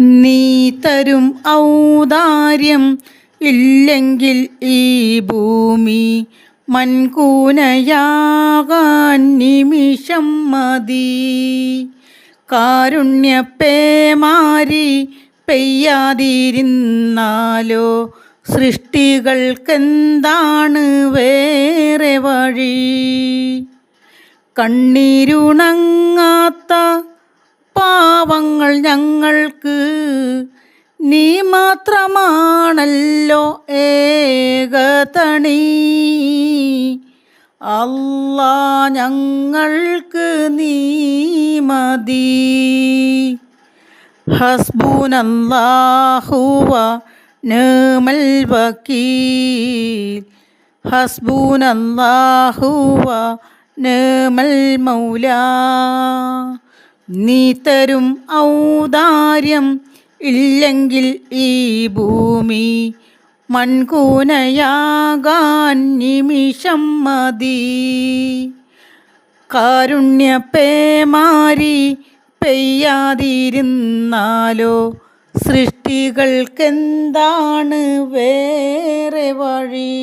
നീ തരും ഔദാര്യം ഇല്ലെങ്കിൽ ഈ ഭൂമി മൺകൂനയാകാൻ നിമിഷം മതി. കാരുണ്യപ്പേമാരി പെയ്യാതിരുന്നാലോ സൃഷ്ടികൾക്കെന്താണ് വേറെ വഴി? കണ്ണീരുണങ്ങാത്ത പാവങ്ങൾ ഞങ്ങൾക്ക് നീ മാത്രമാണല്ലോ ഏകതണി. അല്ലാ, ഞങ്ങൾക്ക് നീ മതി. ഹസ്ബുനല്ലാഹു വ നിഅമൽ വകീൽ. ഹസ്ബുനല്ലാഹു വ നിഅമൽ മൗലാ. നീ തരും ഔദാര്യം ഇല്ലെങ്കിൽ ഈ ഭൂമി മൺകൂനയാകാൻ നിമിഷം മതി. കാരുണ്യപ്പേമാരി പെയ്യാതിരുന്നാലോ സൃഷ്ടികൾക്കെന്താണ് വേറെ വഴി?